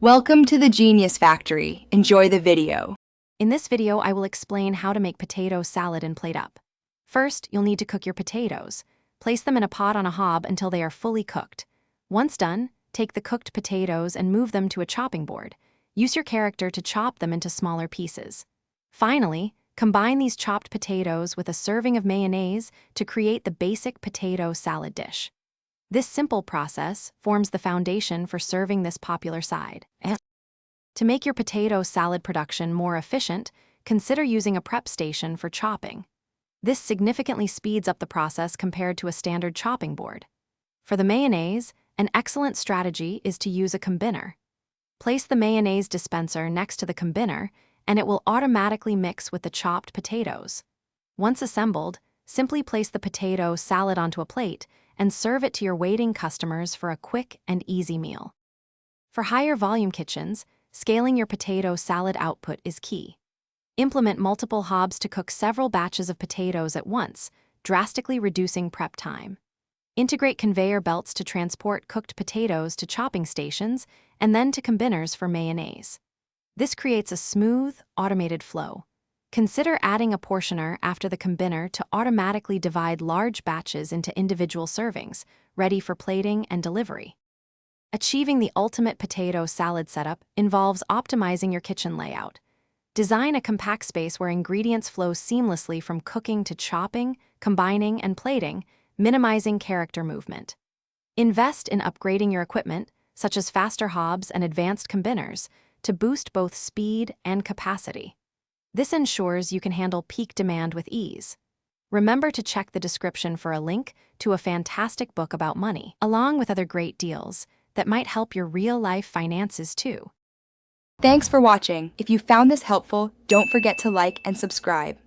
Welcome to the Genius Factory. Enjoy the video. In this video, I will explain how to make potato salad and plate up. First, you'll need to cook your potatoes. Place them in a pot on a hob until they are fully cooked. Once done, take the cooked potatoes and move them to a chopping board. Use your character to chop them into smaller pieces. Finally, combine these chopped potatoes with a serving of mayonnaise to create the basic potato salad dish. This simple process forms the foundation for serving this popular side. To make your potato salad production more efficient, consider using a prep station for chopping. This significantly speeds up the process compared to a standard chopping board. For the mayonnaise, an excellent strategy is to use a combiner. Place the mayonnaise dispenser next to the combiner, and it will automatically mix with the chopped potatoes. Once assembled, simply place the potato salad onto a plate and serve it to your waiting customers for a quick and easy meal. For higher volume kitchens, scaling your potato salad output is key. Implement multiple hobs to cook several batches of potatoes at once, drastically reducing prep time. Integrate conveyor belts to transport cooked potatoes to chopping stations and then to combiners for mayonnaise. This creates a smooth, automated flow. Consider adding a portioner after the combiner to automatically divide large batches into individual servings, ready for plating and delivery. Achieving the ultimate potato salad setup involves optimizing your kitchen layout. Design a compact space where ingredients flow seamlessly from cooking to chopping, combining, and plating, minimizing character movement. Invest in upgrading your equipment, such as faster hobs and advanced combiners, to boost both speed and capacity. This ensures you can handle peak demand with ease. Remember to check the description for a link to a fantastic book about money, along with other great deals that might help your real-life finances too. Thanks for watching. If you found this helpful, don't forget to like and subscribe.